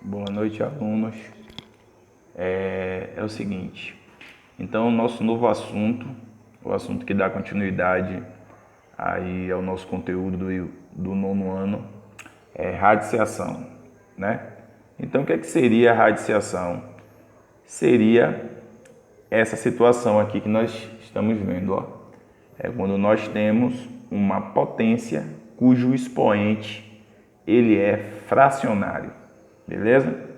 Boa noite, alunos. É o seguinte, então o nosso novo assunto, o assunto que dá continuidade aí ao nosso conteúdo do nono ano, é radiciação, né? Então o que seria a radiciação? Seria essa situação aqui que nós estamos vendo, ó. É quando nós temos uma potência cujo expoente ele é fracionário, beleza?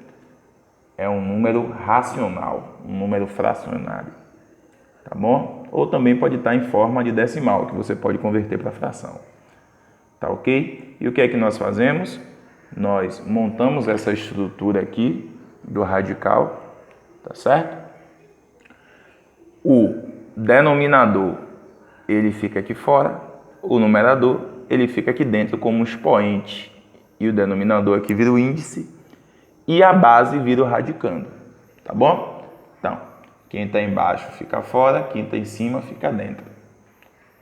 É um número racional, um número fracionário, tá bom? Ou também pode estar em forma de decimal, que você pode converter para fração, tá ok? E o que é que nós fazemos? Nós montamos essa estrutura aqui do radical, tá certo? O denominador, ele fica aqui fora, o numerador, ele fica aqui dentro como expoente, e o denominador aqui vira o índice, e a base vira o radicando, tá bom? Então, quem está embaixo fica fora, quem está em cima fica dentro.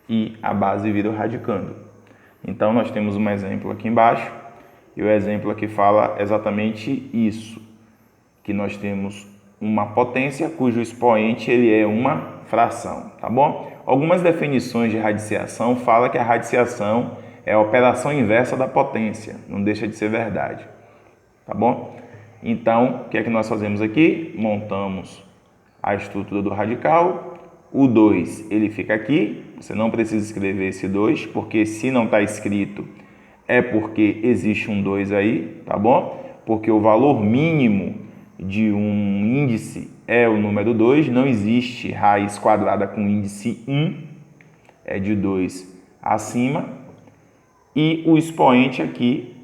E a base vira o radicando. Então, nós temos um exemplo aqui embaixo, e o exemplo aqui fala exatamente isso, que nós temos uma potência cujo expoente ele é uma fração, tá bom? Algumas definições de radiciação falam que a radiciação é a operação inversa da potência, não deixa de ser verdade, tá bom? Então, o que é que nós fazemos aqui? Montamos a estrutura do radical. O 2, ele fica aqui. Você não precisa escrever esse 2, porque se não está escrito, é porque existe um 2 aí, tá bom? Porque o valor mínimo de um índice é o número 2. Não existe raiz quadrada com índice 1. É de 2 acima. E o expoente aqui,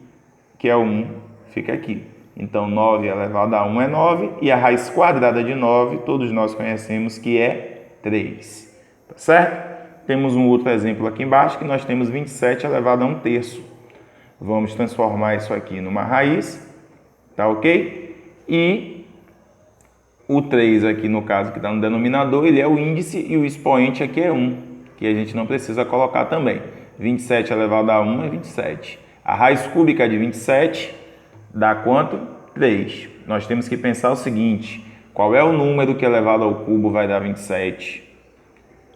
que é o 1, fica aqui. Então, 9 elevado a 1 é 9, e a raiz quadrada de 9, todos nós conhecemos que é 3. Tá certo? Temos um outro exemplo aqui embaixo, que nós temos 27 elevado a 1 terço. Vamos transformar isso aqui numa raiz, tá ok? E o 3 aqui, no caso, que está no denominador, ele é o índice, e o expoente aqui é 1, que a gente não precisa colocar também. 27 elevado a 1 é 27. A raiz cúbica de 27 dá quanto? 3. Nós temos que pensar o seguinte, qual é o número que elevado ao cubo vai dar 27?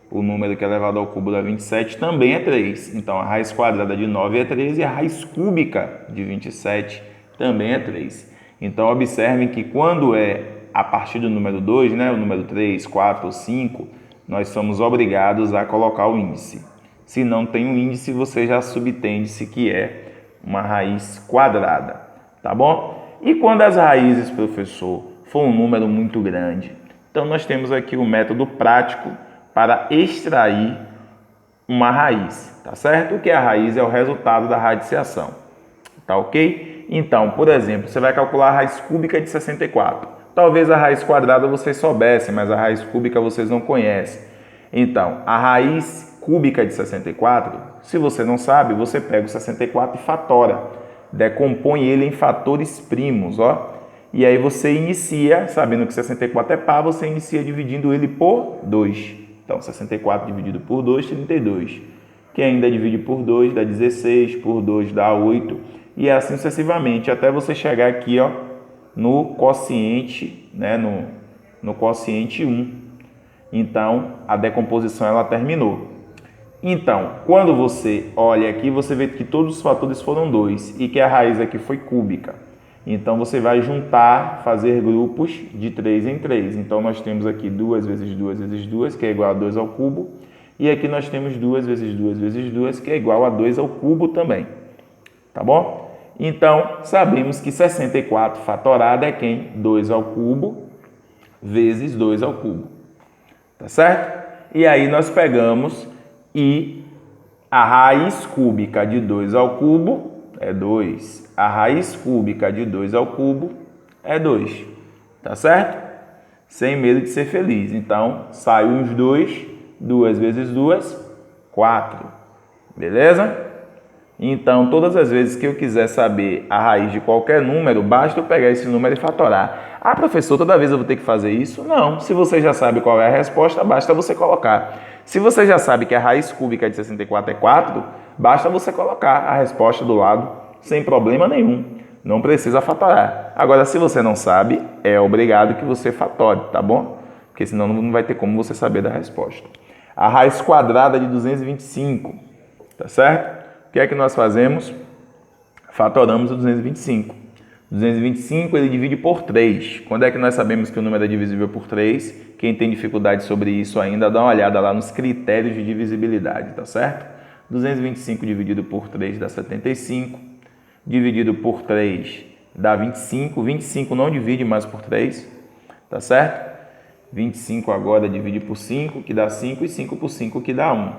O número que elevado ao cubo dá 27 também é 3. Então, a raiz quadrada de 9 é 3 e a raiz cúbica de 27 também é 3. Então, observem que quando é a partir do número 2, né, o número 3, 4 ou 5, nós somos obrigados a colocar o índice. Se não tem um índice, você já subtende-se que é uma raiz quadrada. Tá bom? E quando as raízes, professor, for um número muito grande? Então, nós temos aqui o método prático para extrair uma raiz, tá certo? O que é a raiz? É o resultado da radiciação, tá ok? Então, por exemplo, você vai calcular a raiz cúbica de 64. Talvez a raiz quadrada vocês soubessem, mas a raiz cúbica vocês não conhecem. Então, a raiz cúbica de 64, se você não sabe, você pega o 64 e fatora. Decompõe ele em fatores primos, ó. E aí você inicia, sabendo que 64 é par, você inicia dividindo ele por 2. Então, 64 dividido por 2, 32. Que ainda divide por 2 dá 16, por 2 dá 8. E assim sucessivamente, até você chegar aqui, ó, no quociente, né, no quociente 1. Então, a decomposição ela terminou. Então, quando você olha aqui, você vê que todos os fatores foram 2 e que a raiz aqui foi cúbica. Então, você vai juntar, fazer grupos de 3 em 3. Então, nós temos aqui 2 vezes 2 vezes 2, que é igual a 2 ao cubo. E aqui nós temos 2 vezes 2 vezes 2, que é igual a 2 ao cubo também. Tá bom? Então, sabemos que 64 fatorado é quem? 2 ao cubo vezes 2 ao cubo. Tá certo? E aí nós pegamos e a raiz cúbica de 2 ao cubo é 2. A raiz cúbica de 2 ao cubo é 2. Tá certo? Sem medo de ser feliz. Então, sai uns 2. 2 vezes 2, 4. Beleza? Então, todas as vezes que eu quiser saber a raiz de qualquer número, basta eu pegar esse número e fatorar. Ah, professor, toda vez eu vou ter que fazer isso? Não. Se você já sabe qual é a resposta, basta você colocar. Se você já sabe que a raiz cúbica de 64 é 4, basta você colocar a resposta do lado sem problema nenhum. Não precisa fatorar. Agora, se você não sabe, é obrigado que você fatore, tá bom? Porque senão não vai ter como você saber da resposta. A raiz quadrada de 225, tá certo? O que é que nós fazemos? Fatoramos o 225. 225 ele divide por 3. Quando é que nós sabemos que o número é divisível por 3? Quem tem dificuldade sobre isso ainda, dá uma olhada lá nos critérios de divisibilidade, tá certo? 225 dividido por 3 dá 75. Dividido por 3 dá 25. 25 não divide mais por 3, tá certo? 25 agora divide por 5, que dá 5, e 5 por 5, que dá 1,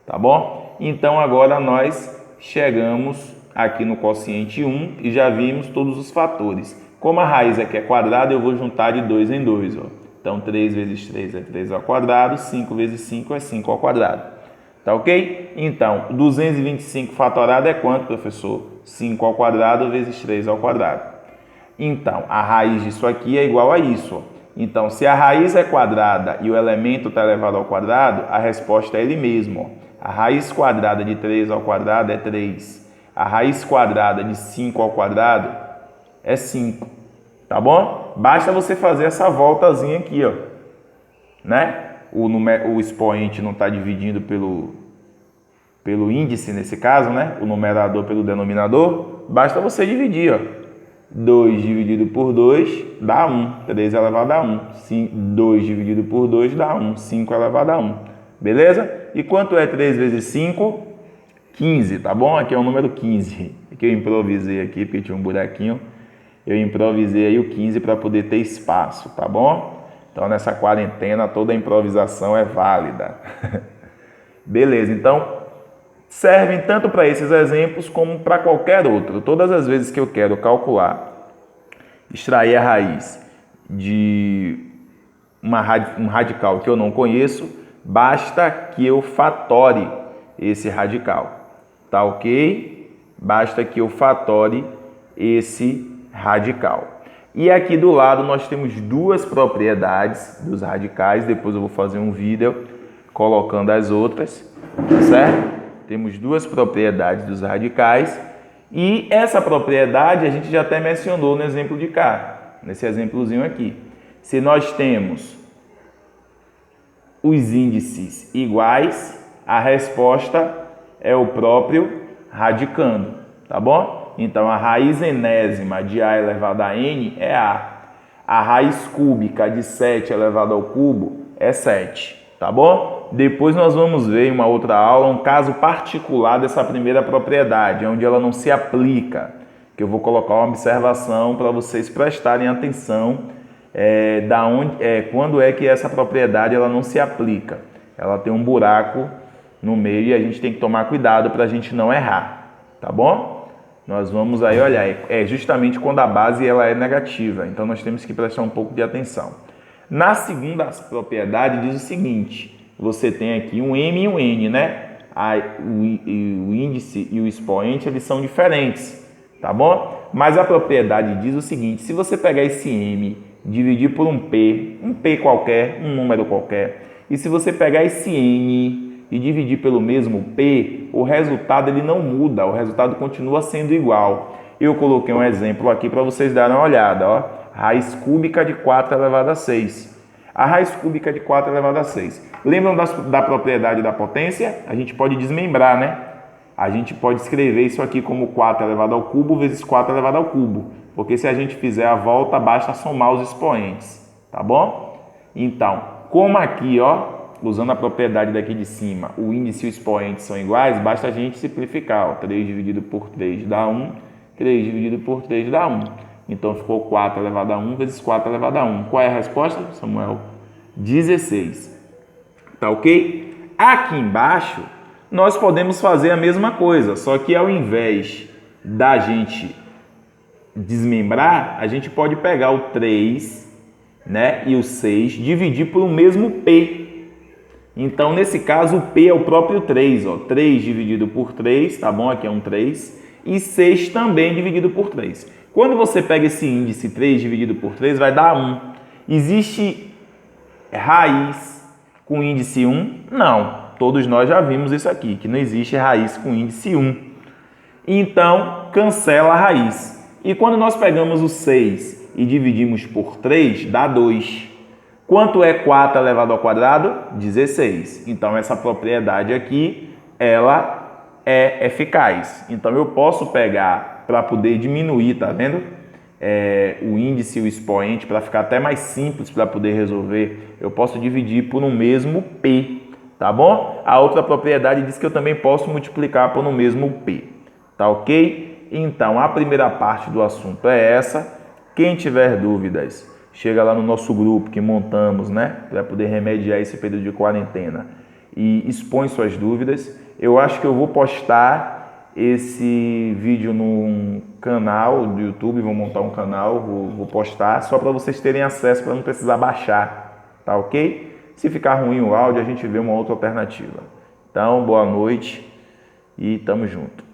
tá bom? Então agora nós chegamos aqui no quociente 1 e já vimos todos os fatores. Como a raiz aqui é quadrada, eu vou juntar de 2 em 2. Ó. Então 3 vezes 3 é 3 ao quadrado, 5 vezes 5 é 5 ao quadrado. Tá ok? Então, 225 fatorado é quanto, professor? 5 ao quadrado vezes 3 ao quadrado. Então, a raiz disso aqui é igual a isso. Ó. Então, se a raiz é quadrada e o elemento está elevado ao quadrado, a resposta é ele mesmo. Ó. A raiz quadrada de 3 ao quadrado é 3. A raiz quadrada de 5 ao quadrado é 5. Tá bom? Basta você fazer essa voltazinha aqui, ó. Né? O expoente não está dividindo pelo índice, nesse caso, né? O numerador pelo denominador. Basta você dividir, ó. 2 dividido por 2 dá 1. 3 elevado a 1. 2 dividido por 2 dá 1. 5 elevado a 1. Beleza? E quanto é 3 vezes 5? 15, tá bom? Aqui é o número 15. Aqui eu improvisei aqui, porque tinha um buraquinho. Eu improvisei aí o 15 para poder ter espaço, tá bom? Então, nessa quarentena, toda improvisação é válida. Beleza, então, servem tanto para esses exemplos como para qualquer outro. Todas as vezes que eu quero calcular, extrair a raiz de um radical que eu não conheço, basta que eu fatore esse radical. Tá ok? Basta que eu fatore esse radical. E aqui do lado nós temos duas propriedades dos radicais. Depois eu vou fazer um vídeo colocando as outras, certo? Temos duas propriedades dos radicais. E essa propriedade a gente já até mencionou no exemplo de cá, nesse exemplozinho aqui. Se nós temos os índices iguais, a resposta é o próprio radicando, tá bom? Então, a raiz enésima de A elevado a N é A. A raiz cúbica de 7 elevado ao cubo é 7, tá bom? Depois nós vamos ver em uma outra aula um caso particular dessa primeira propriedade, onde ela não se aplica, que eu vou colocar uma observação para vocês prestarem atenção quando é que essa propriedade ela não se aplica. Ela tem um buraco no meio e a gente tem que tomar cuidado para a gente não errar, tá bom? Nós vamos aí olhar, é justamente quando a base ela é negativa, então nós temos que prestar um pouco de atenção. Na segunda propriedade diz o seguinte, você tem aqui um M e um N, né? O índice e o expoente eles são diferentes, tá bom? Mas a propriedade diz o seguinte, se você pegar esse M, dividir por um P qualquer, um número qualquer, e se você pegar esse N e dividir pelo mesmo P, o resultado ele não muda, o resultado continua sendo igual. Eu coloquei um exemplo aqui para vocês darem uma olhada, ó. Raiz cúbica de 4 elevado a 6. A raiz cúbica de 4 elevado a 6. Lembram da propriedade da potência? A gente pode desmembrar, né? A gente pode escrever isso aqui como 4 elevado ao cubo vezes 4 elevado ao cubo. Porque se a gente fizer a volta, basta somar os expoentes, tá bom? Então, como aqui, ó, usando a propriedade daqui de cima, o índice e o expoente são iguais, basta a gente simplificar. Ó, 3 dividido por 3 dá 1, 3 dividido por 3 dá 1. Então, ficou 4 elevado a 1 vezes 4 elevado a 1. Qual é a resposta, Samuel? 16. Tá ok? Aqui embaixo, nós podemos fazer a mesma coisa, só que ao invés da gente desmembrar, a gente pode pegar o 3, né, e o 6, dividir por o mesmo P. Então, nesse caso, o P é o próprio 3, ó. 3 dividido por 3, tá bom? Aqui é um 3. E 6 também dividido por 3. Quando você pega esse índice 3 dividido por 3, vai dar 1. Existe raiz com índice 1? Não. Todos nós já vimos isso aqui, que não existe raiz com índice 1. Então, cancela a raiz. E quando nós pegamos o 6 e dividimos por 3, dá 2. Quanto é 4 elevado ao quadrado? 16. Então, essa propriedade aqui, ela é eficaz. Então, eu posso pegar para poder diminuir, tá vendo? O índice e o expoente, para ficar até mais simples para poder resolver, eu posso dividir por um mesmo P, tá bom? A outra propriedade diz que eu também posso multiplicar por um mesmo P, tá ok? Então, a primeira parte do assunto é essa. Quem tiver dúvidas, chega lá no nosso grupo que montamos, né, para poder remediar esse período de quarentena e expõe suas dúvidas. Eu acho que eu vou postar esse vídeo num canal do YouTube, vou montar um canal, vou postar só para vocês terem acesso, para não precisar baixar, tá ok? Se ficar ruim o áudio, a gente vê uma outra alternativa. Então, boa noite e tamo junto.